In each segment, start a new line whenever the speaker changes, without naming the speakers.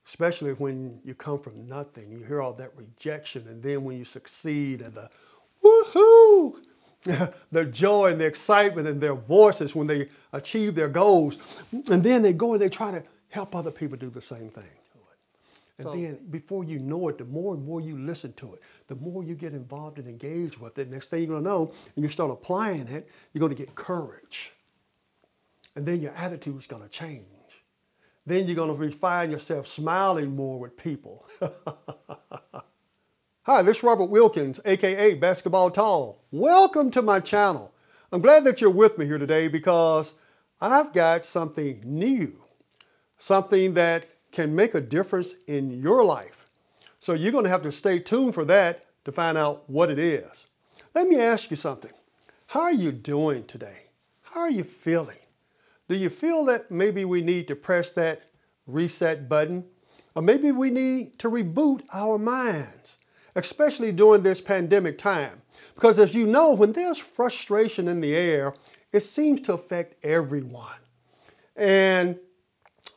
especially when you come from nothing. You hear all that rejection, and then when you succeed and the woohoo, the joy and the excitement in their voices when they achieve their goals. And then they go and they try to help other people do the same thing. And then before you know it, the more and more you listen to it, the more you get involved and engaged with it. Next thing you're going to know, and you start applying it, you're going to get courage. And then your attitude's going to change. Then you're going to find yourself smiling more with people. Hi, this is Robert Wilkins, aka Basketball Tall. Welcome to my channel. I'm glad that you're with me here today because I've got something new, something that can make a difference in your life. So you're going to have to stay tuned for that to find out what it is. Let me ask you something. How are you doing today? How are you feeling? Do you feel that maybe we need to press that reset button? Or maybe we need to reboot our minds, especially during this pandemic time? Because as you know, when there's frustration in the air, it seems to affect everyone.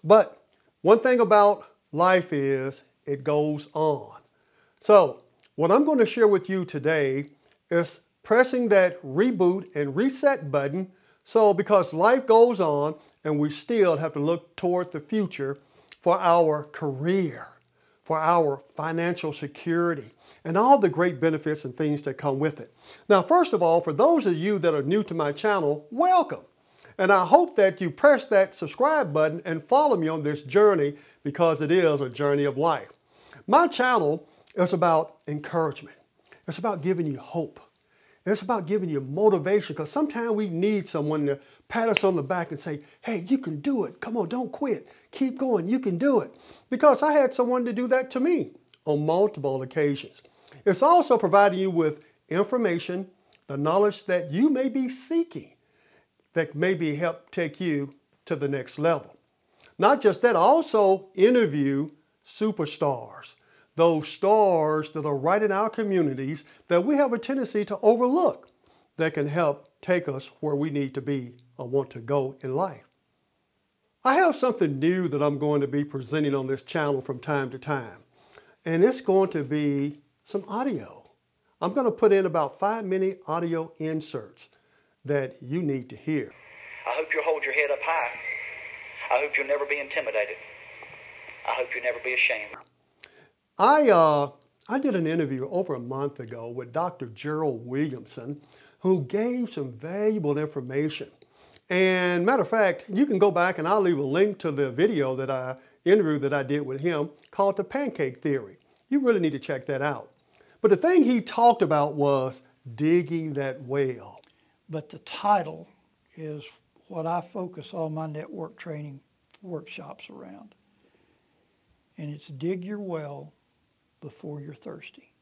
But one thing about life is it goes on. So what I'm going to share with you today is pressing that reboot and reset button. So because life goes on and we still have to look toward the future for our career, for our financial security, and all the great benefits and things that come with it. Now, first of all, for those of you that are new to my channel, welcome. And I hope that you press that subscribe button and follow me on this journey because it is a journey of life. My channel is about encouragement. It's about giving you hope. It's about giving you motivation because sometimes we need someone to pat us on the back and say, hey, you can do it. Come on, don't quit. Keep going. You can do it. Because I had someone to do that to me on multiple occasions. It's also providing you with information, the knowledge that you may be seeking, that maybe help take you to the next level. Not just that, I also interview superstars, those stars that are right in our communities that we have a tendency to overlook that can help take us where we need to be or want to go in life. I have something new that I'm going to be presenting on this channel from time to time, and it's going to be some audio. I'm going to put in about 5-minute audio inserts that you need to hear.
I hope you'll hold your head up high. I hope you'll never be intimidated. I hope you'll never be ashamed.
I did an interview over a month ago with Dr. Gerald Williamson, who gave some valuable information. And matter of fact, you can go back and I'll leave a link to the video that I interviewed that I did with him called The Pancake Theory. You really need to check that out. But the thing he talked about was digging that well.
But the title is what I focus all my network training workshops around. And it's dig your well before you're thirsty.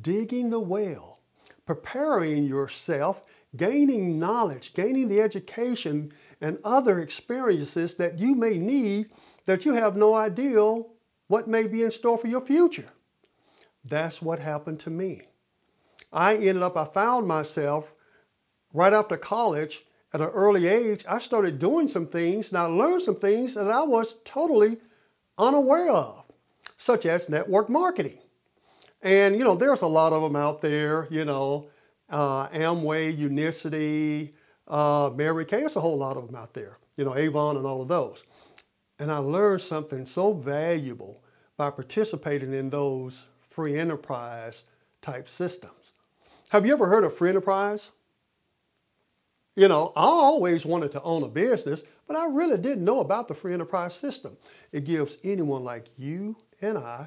Digging the well, preparing yourself, gaining knowledge, gaining the education and other experiences that you may need that you have no idea what may be in store for your future. That's what happened to me. I found myself right after college at an early age. I started doing some things and I learned some things that I was totally unaware of, such as network marketing. And, you know, there's a lot of them out there, you know, Amway, Unicity, Mary Kay, there's a whole lot of them out there, you know, Avon and all of those. And I learned something so valuable by participating in those free enterprise type systems. Have you ever heard of free enterprise? You know, I always wanted to own a business, but I really didn't know about the free enterprise system. It gives anyone like you and I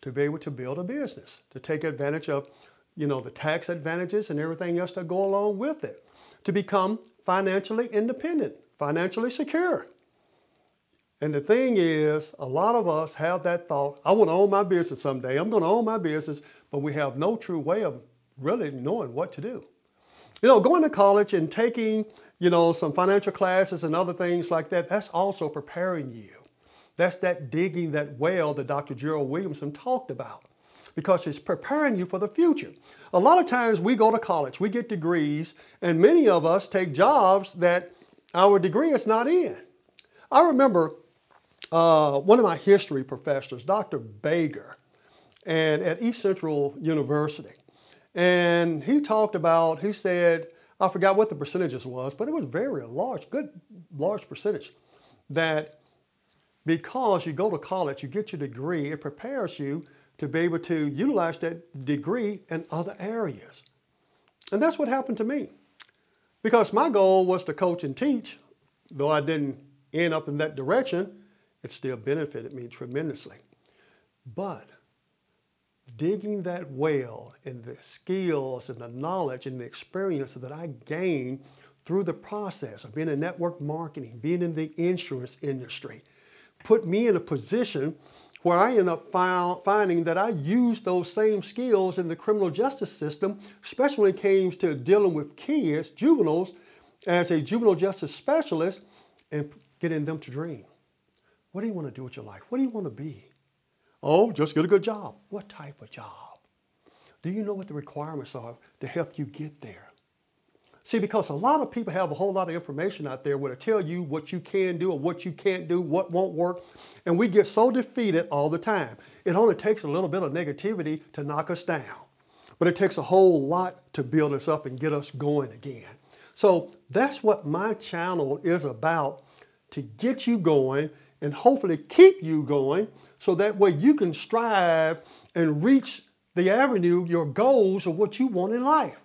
to be able to build a business, to take advantage of, you know, the tax advantages and everything else that go along with it, to become financially independent, financially secure. And the thing is, a lot of us have that thought, I want to own my business someday. I'm going to own my business, but we have no true way of really knowing what to do. You know, going to college and taking, you know, some financial classes and other things like that, that's also preparing you. That's that digging that well that Dr. Gerald Williamson talked about, because it's preparing you for the future. A lot of times we go to college, we get degrees, and many of us take jobs that our degree is not in. I remember one of my history professors, Dr. Bager, and at East Central University. And he talked about, he said, I forgot what the percentages was, but it was very large, good large percentage, that because you go to college, you get your degree, it prepares you to be able to utilize that degree in other areas. And that's what happened to me. Because my goal was to coach and teach, though I didn't end up in that direction, it still benefited me tremendously. But digging that well and the skills and the knowledge and the experience that I gained through the process of being in network marketing, being in the insurance industry, put me in a position where I ended up finding that I used those same skills in the criminal justice system, especially when it came to dealing with kids, juveniles, as a juvenile justice specialist, and getting them to dream. What do you want to do with your life? What do you want to be? Oh, just get a good job. What type of job? Do you know what the requirements are to help you get there? See, because a lot of people have a whole lot of information out there where they tell you what you can do or what you can't do, what won't work, and we get so defeated all the time. It only takes a little bit of negativity to knock us down, but it takes a whole lot to build us up and get us going again. So that's what my channel is about, to get you going and hopefully keep you going, so that way you can strive and reach the avenue, your goals of what you want in life.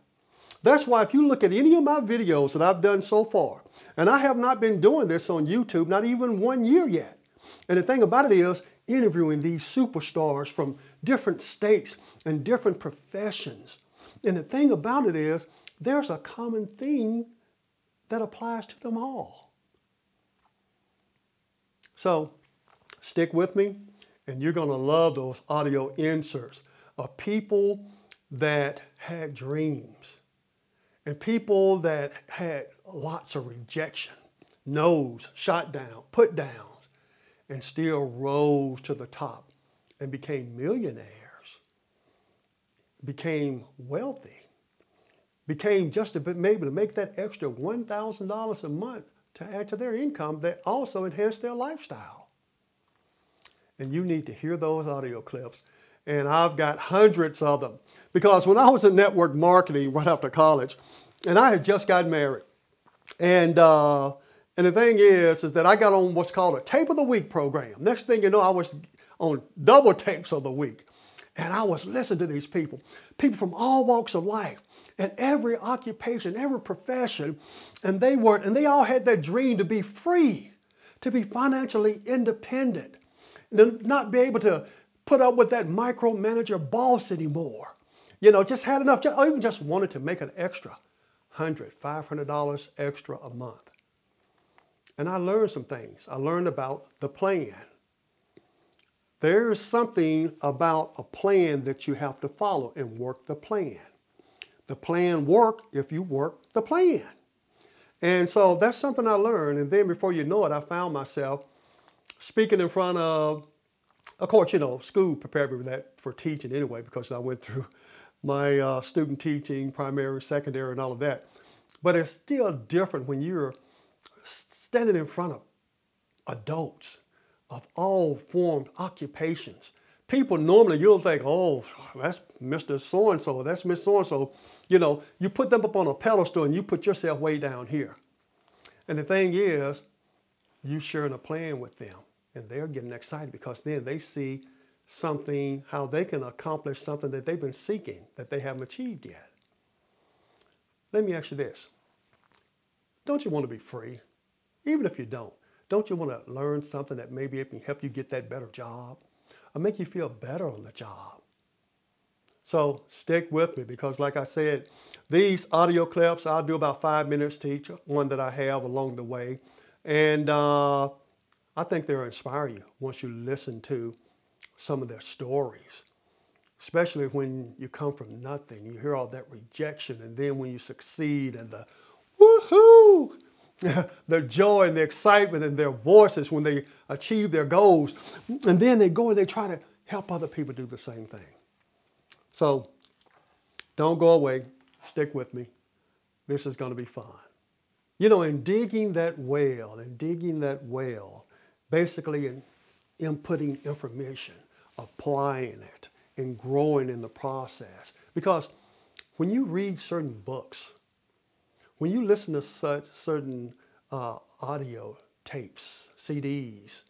That's why if you look at any of my videos that I've done so far, and I have not been doing this on YouTube, not even 1 year yet. And the thing about it is interviewing these superstars from different states and different professions. And the thing about it is there's a common theme that applies to them all. So stick with me, and you're going to love those audio inserts of people that had dreams and people that had lots of rejection, no's, shot down, put downs, and still rose to the top and became millionaires, became wealthy, became just a bit maybe to make that extra $1,000 a month to add to their income that also enhanced their lifestyle. And you need to hear those audio clips. And I've got hundreds of them. Because when I was in network marketing right after college, and I had just gotten married, and the thing is that I got on what's called a tape of the week program. Next thing you know, I was on double tapes of the week. And I was listening to these people from all walks of life, and every occupation, every profession, and they all had that dream to be free, to be financially independent, to not be able to put up with that micromanager boss anymore. You know, just had enough, or even just wanted to make an extra $100, $500 extra a month. And I learned some things. I learned about the plan. There's something about a plan that you have to follow and work the plan. The plan works if you work the plan. And so that's something I learned. And then before you know it, I found myself speaking in front of course, you know, school prepared me for that, for teaching anyway, because I went through my student teaching, primary, secondary, and all of that. But it's still different when you're standing in front of adults of all formed occupations. People normally, you'll think, oh, that's Mr. So-and-so, that's Miss So-and-so. You know, you put them up on a pedestal and you put yourself way down here. And the thing is, you sharing a plan with them, and they're getting excited because then they see something, how they can accomplish something that they've been seeking, that they haven't achieved yet. Let me ask you this. Don't you want to be free? Even if you don't you want to learn something that maybe it can help you get that better job or make you feel better on the job? So stick with me, because like I said, these audio clips, I'll do about 5 minutes to each one that I have along the way. And I think they'll inspire you once you listen to some of their stories, especially when you come from nothing. You hear all that rejection, and then when you succeed and the woohoo, the joy and the excitement in their voices when they achieve their goals. And then they go and they try to help other people do the same thing. So don't go away. Stick with me. This is going to be fun. You know, in digging that well, basically in inputting information, applying it, and growing in the process. Because when you read certain books, when you listen to certain audio tapes, CDs,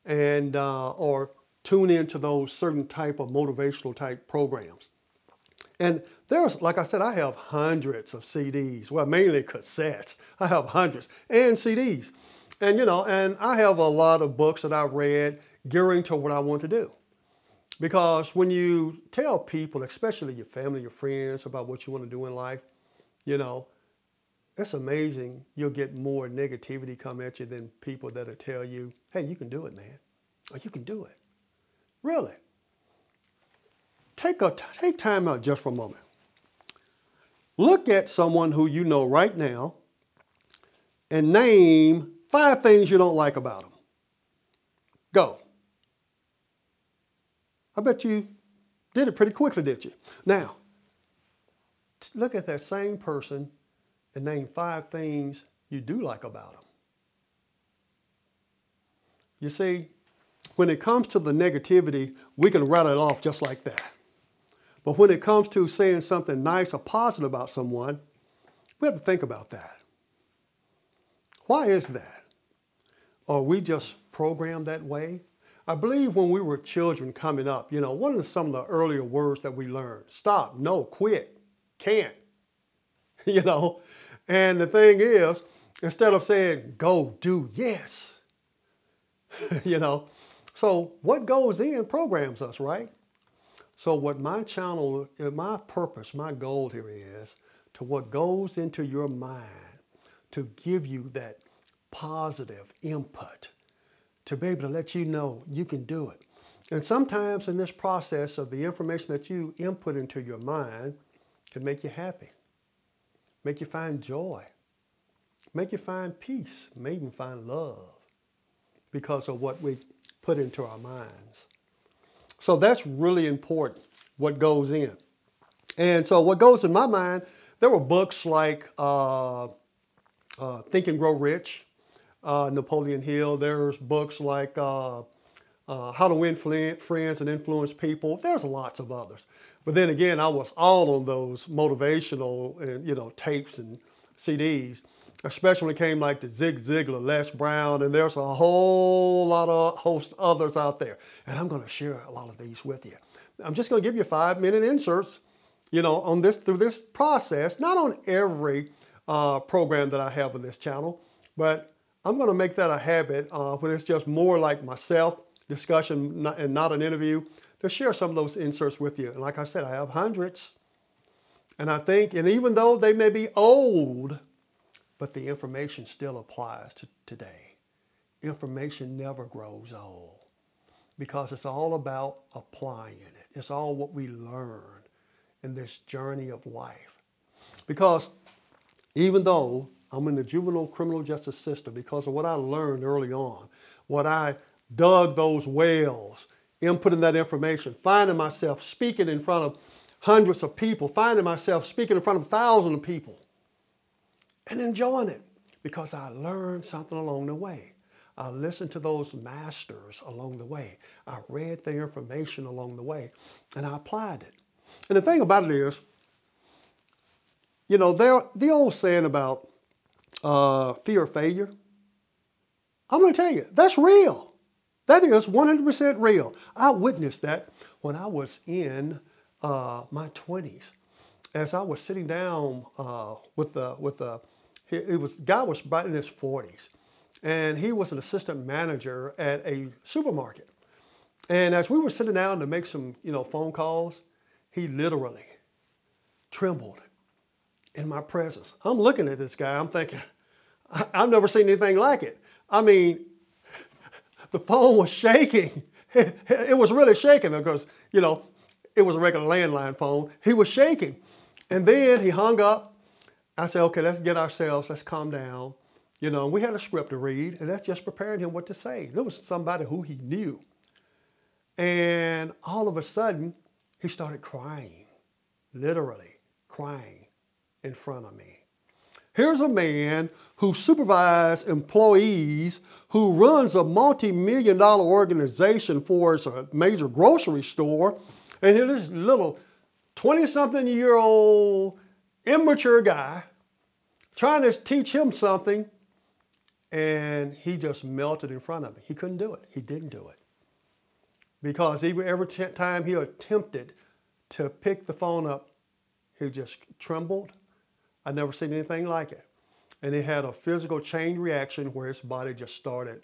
and or tune into those certain type of motivational type programs. And there's, like I said, I have hundreds of CDs, well, mainly cassettes. I have hundreds and CDs. And, and I have a lot of books that I've read gearing to what I want to do. Because when you tell people, especially your family, your friends, about what you want to do in life, it's amazing. You'll get more negativity come at you than people that'll tell you, hey, you can do it, man. Or you can do it. Really. Take time out just for a moment. Look at someone who you know right now and name 5 things you don't like about them. Go. I bet you did it pretty quickly, did you? Now, look at that same person and name 5 things you do like about them. You see, when it comes to the negativity, we can rattle it off just like that. But when it comes to saying something nice or positive about someone, we have to think about that. Why is that? Are we just programmed that way? I believe when we were children coming up, one of some of the earlier words that we learned, stop, no, quit, can't, And the thing is, instead of saying, go, do, yes, So what goes in programs us, right? So what my channel, my purpose, my goal here is to what goes into your mind to give you that positive input, to be able to let you know you can do it. And sometimes in this process of the information that you input into your mind can make you happy, make you find joy, make you find peace, may even find love because of what we put into our minds. So that's really important, what goes in. And so what goes in my mind, there were books like Think and Grow Rich, Napoleon Hill. There's books like How to Win Friends and Influence People. There's lots of others. But then again, I was all on those motivational and, tapes and CDs, especially when it came like to Zig Ziglar, Les Brown, and there's a whole lot of host others out there. And I'm going to share a lot of these with you. I'm just going to give you 5-minute inserts, on this through this process, not on every program that I have on this channel, but I'm going to make that a habit when it's just more like myself, discussion and not an interview, to share some of those inserts with you. And like I said, I have hundreds. And I think, and even though they may be old, but the information still applies to today. Information never grows old because it's all about applying it. It's all what we learn in this journey of life. Because even though I'm in the juvenile criminal justice system, because of what I learned early on, what I dug those wells, inputting that information, finding myself speaking in front of hundreds of people, finding myself speaking in front of thousands of people, and enjoying it because I learned something along the way. I listened to those masters along the way. I read their information along the way, and I applied it. And the thing about it is, the old saying about fear of failure, I'm going to tell you, that's real. That is 100% real. I witnessed that when I was in my 20s. As I was sitting down guy was about in his 40s, and he was an assistant manager at a supermarket. And as we were sitting down to make some, phone calls, he literally trembled in my presence. I'm looking at this guy. I'm thinking, I've never seen anything like it. I mean, the phone was shaking. It was really shaking because, it was a regular landline phone. He was shaking. And then he hung up. I said, okay, let's calm down. We had a script to read, and that's just preparing him what to say. There was somebody who he knew. And all of a sudden, he started crying, literally crying in front of me. Here's a man who supervises employees, who runs a multi-million-dollar organization for a major grocery store, and here's this little 20-something-year-old immature guy trying to teach him something, and he just melted in front of me. He couldn't do it. He didn't do it. Because every time he attempted to pick the phone up, he just trembled. I'd never seen anything like it. And he had a physical chain reaction where his body just started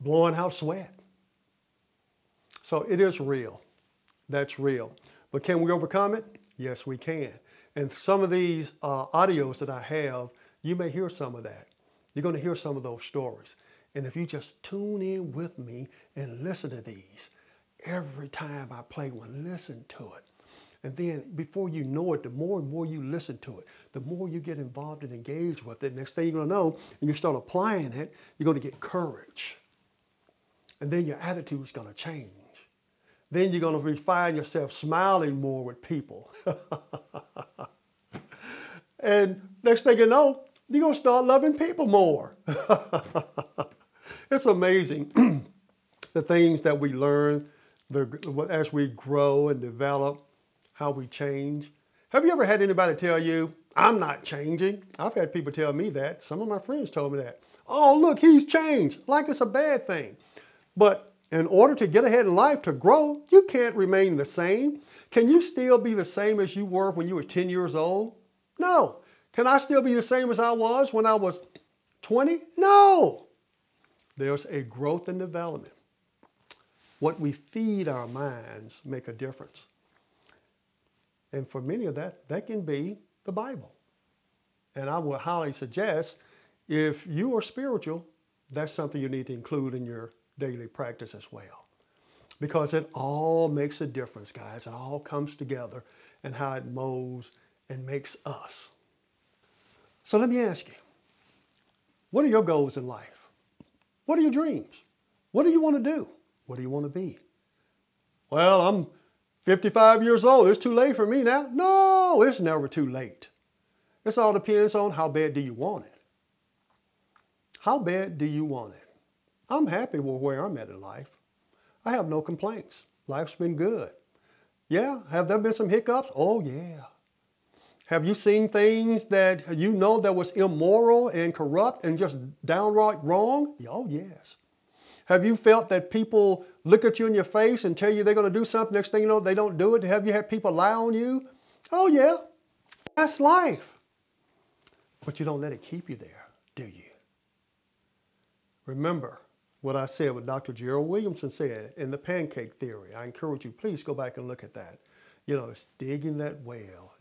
blowing out sweat. So it is real. That's real. But can we overcome it? Yes, we can. And some of these audios that I have, you may hear some of that. You're going to hear some of those stories. And if you just tune in with me and listen to these, every time I play one, listen to it. And then before you know it, the more and more you listen to it, the more you get involved and engaged with it. Next thing you're going to know, and you start applying it, you're going to get courage. And then your attitude is going to change. Then you're going to find yourself smiling more with people. And next thing you know, you're going to start loving people more. It's amazing the things that we learn as we grow and develop, how we change. Have you ever had anybody tell you, I'm not changing? I've had people tell me that. Some of my friends told me that. Oh, look, he's changed, like it's a bad thing. But in order to get ahead in life, to grow, you can't remain the same. Can you still be the same as you were when you were 10 years old? No. Can I still be the same as I was when I was 20? No. There's a growth and development. What we feed our minds make a difference. And for many of that can be the Bible. And I would highly suggest, if you are spiritual, that's something you need to include in your daily practice as well. Because it all makes a difference, guys. It all comes together and how it molds and makes us. So let me ask you, what are your goals in life? What are your dreams? What do you want to do? What do you want to be? Well, I'm 55 years old. It's too late for me now. No, it's never too late. This all depends on how bad do you want it. How bad do you want it? I'm happy with where I'm at in life. I have no complaints. Life's been good. Yeah, have there been some hiccups? Oh, yeah. Have you seen things that you know that was immoral and corrupt and just downright wrong? Oh, yes. Have you felt that people look at you in your face and tell you they're going to do something, next thing you know, they don't do it? Have you had people lie on you? Oh, yeah. That's life. But you don't let it keep you there, do you? Remember what I said, what Dr. Gerald Williamson said in the pancake theory. I encourage you, please go back and look at that. You know, it's digging that well,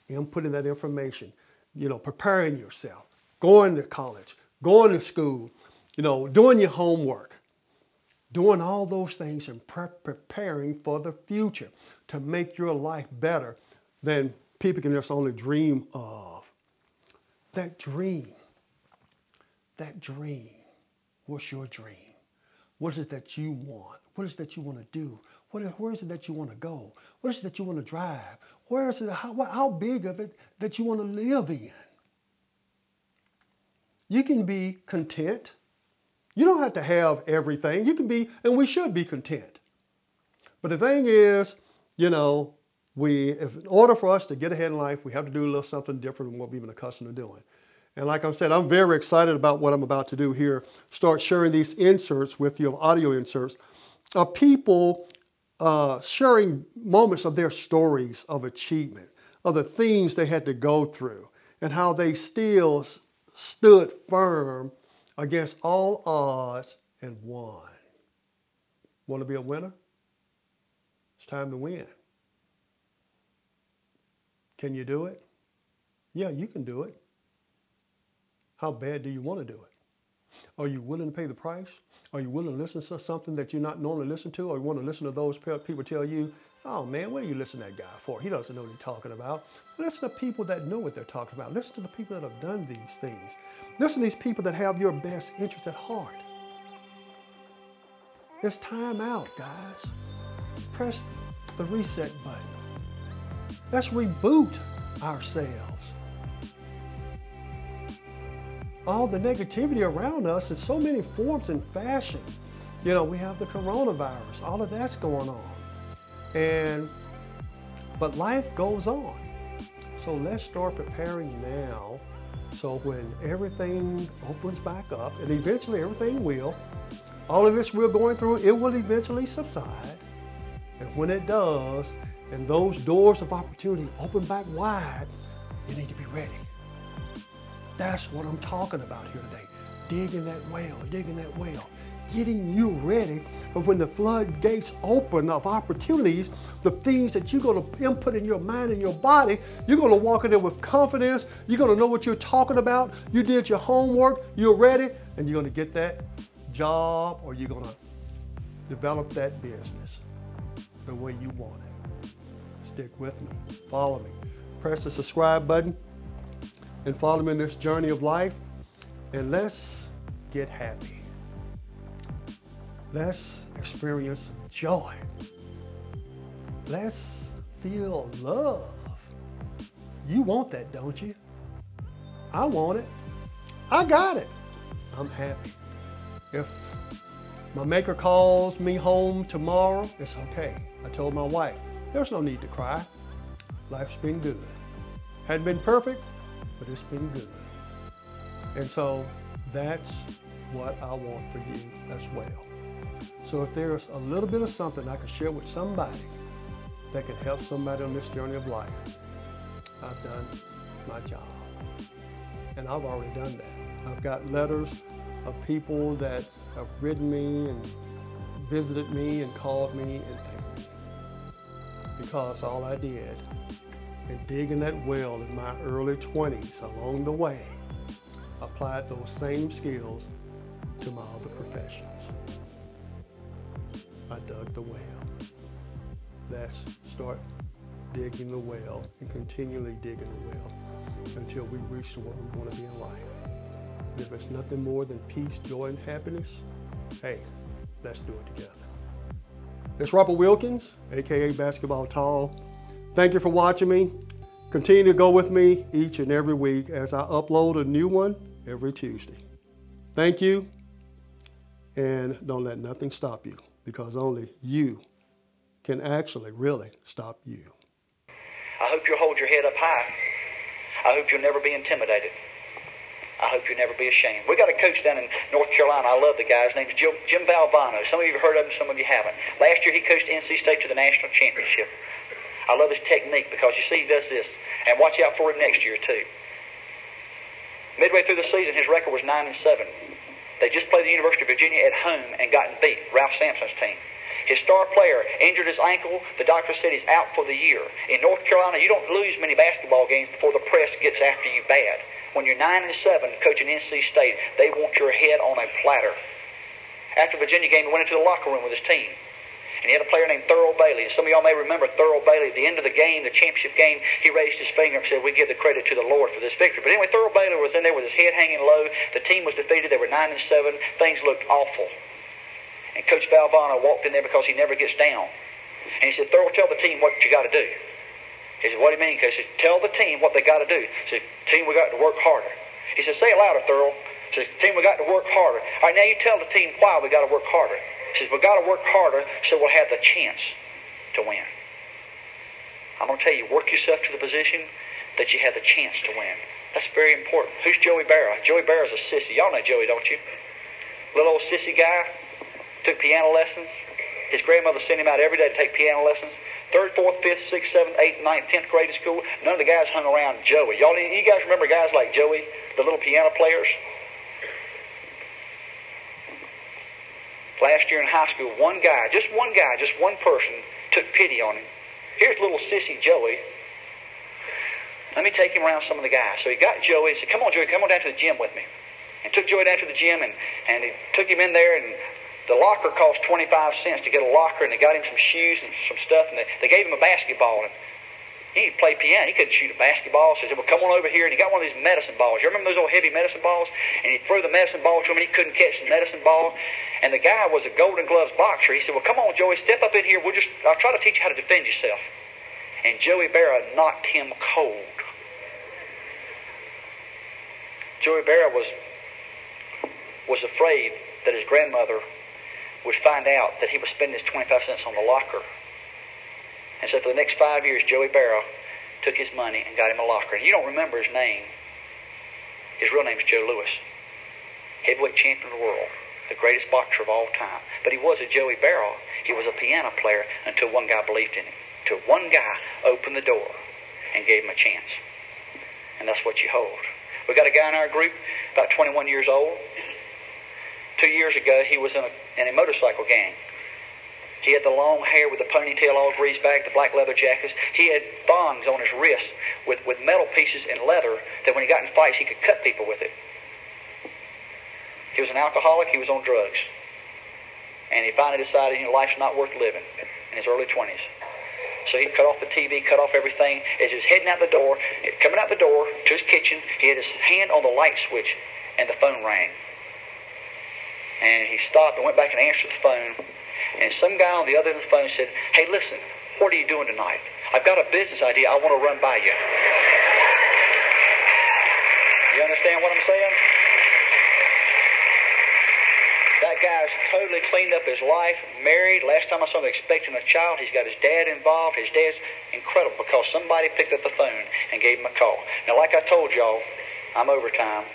inputting that information, you know, preparing yourself, going to college, going to school, you know, doing your homework, doing all those things and preparing for the future to make your life better than people can just only dream of. That dream, what's your dream? What is it that you want? What is it that you want to do? Where is it that you want to go? What is it that you want to drive? Where is it? How big of it that you want to live in? You can be content. You don't have to have everything. You can be, and we should be content. But the thing is, you know, in order for us to get ahead in life, we have to do a little something different than what we've been accustomed to doing. And like I said, I'm very excited about what I'm about to do here. Start sharing these inserts with you, audio inserts, of people sharing moments of their stories of achievement, of the things they had to go through, and how they still stood firm against all odds and won. Want to be a winner? It's time to win. Can you do it? Yeah, you can do it. How bad do you want to do it? Are you willing to pay the price? Are you willing to listen to something that you're not normally listening to? Or you want to listen to those people tell you, oh man, what are you listening to that guy for? He doesn't know what he's talking about. Listen to people that know what they're talking about. Listen to the people that have done these things. Listen to these people that have your best interest at heart. It's time out, guys. Press the reset button. Let's reboot. ourselves. All the negativity around us in so many forms and fashions. You know, we have the coronavirus, all of that's going on. But life goes on. So let's start preparing now, so when everything opens back up, and eventually everything will, all of this we're going through, it will eventually subside. And when it does, and those doors of opportunity open back wide, you need to be ready. That's what I'm talking about here today. Digging that well, getting you ready for when the floodgates open of opportunities, the things that you're going to input in your mind and your body, you're going to walk in there with confidence. You're going to know what you're talking about. You did your homework, you're ready, and you're going to get that job, or you're going to develop that business the way you want it. Stick with me, follow me. Press the subscribe button and follow me in this journey of life, and let's get happy. Let's experience joy. Let's feel love. You want that, don't you? I want it. I got it. I'm happy. If my maker calls me home tomorrow, it's okay. I told my wife, there's no need to cry. Life's been good. Hadn't been perfect, but it's been good. And so that's what I want for you as well. So if there's a little bit of something I can share with somebody that can help somebody on this journey of life, I've done my job. And I've already done that. I've got letters of people that have written me and visited me and called me and thanked me. Because all I did in digging that well in my early 20s along the way, applied those same skills to my other professions. I dug the well. Let's start digging the well and continually digging the well until we reach where we want to be in life. And if it's nothing more than peace, joy, and happiness, hey, let's do it together. It's Robert Wilkins, aka Basketball Tall. Thank you for watching me. Continue to go with me each and every week as I upload a new one every Tuesday. Thank you, and don't let nothing stop you, because only you can actually really stop you.
I hope you'll hold your head up high. I hope you'll never be intimidated. I hope you'll never be ashamed. We got a coach down in North Carolina. I love the guy. His name is Jim Valvano. Some of you have heard of him, some of you haven't. Last year he coached NC State to the national championship. I love his technique because you see he does this. And watch out for it next year too. Midway through the season, his record was 9-7. They just played the University of Virginia at home and gotten beat, Ralph Sampson's team. His star player injured his ankle. The doctor said he's out for the year. In North Carolina, you don't lose many basketball games before the press gets after you bad. When you're 9-7 coaching NC State, they want your head on a platter. After the Virginia game, he went into the locker room with his team. And he had a player named Thurl Bailey. And some of y'all may remember Thurl Bailey. At the end of the game, the championship game, he raised his finger and said, we give the credit to the Lord for this victory. But anyway, Thurl Bailey was in there with his head hanging low. The team was defeated. They were 9-7. Things looked awful. And Coach Valvano walked in there because he never gets down. And he said, Thurl, tell the team what you got to do. He said, what do you mean? He said, tell the team what they got to do. He said, team, we got to work harder. He said, say it louder, Thurl. He said, team, we got to work harder. All right, now you tell the team why we got to work harder. He says, we've got to work harder so we'll have the chance to win. I'm going to tell you, work yourself to the position that you have the chance to win. That's very important. Who's Joey Barra? Joey Barra's a sissy. Y'all know Joey, don't you? Little old sissy guy. Took piano lessons. His grandmother sent him out every day to take piano lessons. 3rd, 4th, 5th, 6th, 7th, 8th, 9th, 10th grade in school. None of the guys hung around Joey. You guys remember guys like Joey, the little piano players? Last year in high school, one guy, just one person took pity on him. Here's little sissy Joey. Let me take him around some of the guys. So he got Joey and said, come on, Joey, come on down to the gym with me. And took Joey down to the gym, and he took him in there, and the locker cost 25 cents to get a locker, and they got him some shoes and some stuff, and they gave him a basketball. And he could play piano. He couldn't shoot a basketball. So he said, well, come on over here. And he got one of these medicine balls. You remember those old heavy medicine balls? And he threw the medicine ball to him, and he couldn't catch the medicine ball. And the guy was a Golden Gloves boxer. He said, well, come on, Joey, step up in here. I'll try to teach you how to defend yourself. and Joey Barra knocked him cold. Joey Barra was afraid that his grandmother would find out that he was spending his 25 cents on the locker. And so for the next 5 years, Joey Barra took his money and got him a locker. And you don't remember his name. His real name is Joe Louis, heavyweight champion of the world, the greatest boxer of all time. But he was a Joey Barra. He was a piano player until one guy believed in him. Until one guy opened the door and gave him a chance. And that's what you hold. We got a guy in our group, about 21 years old. 2 years ago, he was in a motorcycle gang. He had the long hair with the ponytail all greased back, the black leather jackets. He had thongs on his wrists with metal pieces and leather that when he got in fights, he could cut people with it. He was an alcoholic. He was on drugs. And he finally decided, life's not worth living in his early 20s. So he cut off the TV, cut off everything. As he was heading out the door, coming out the door to his kitchen, he had his hand on the light switch, and the phone rang. And he stopped and went back and answered the phone. And some guy on the other end of the phone said, "Hey, listen, what are you doing tonight? I've got a business idea I want to run by you." You understand what I'm saying? That guy's totally cleaned up his life, married. Last time I saw him expecting a child, he's got his dad involved. His dad's incredible because somebody picked up the phone and gave him a call. Now, like I told y'all, I'm over time.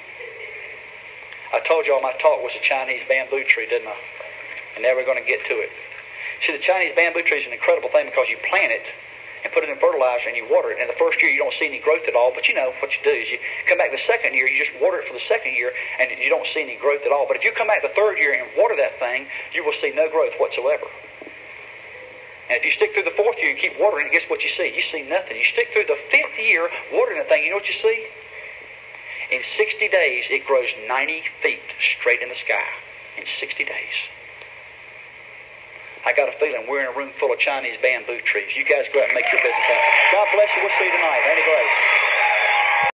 I told y'all my talk was a Chinese bamboo tree, didn't I? And now we're going to get to it. See, the Chinese bamboo tree is an incredible thing because you plant it and put it in fertilizer and you water it. And the first year you don't see any growth at all, but what you do is you come back the second year, you just water it for the second year, and you don't see any growth at all. But if you come back the third year and water that thing, you will see no growth whatsoever. And if you stick through the fourth year and keep watering it, guess what you see? You see nothing. You stick through the fifth year watering the thing, you know what you see? In 60 days, it grows 90 feet straight in the sky. In 60 days. I got a feeling we're in a room full of Chinese bamboo trees. You guys go out and make your business happen. God bless you. We'll see you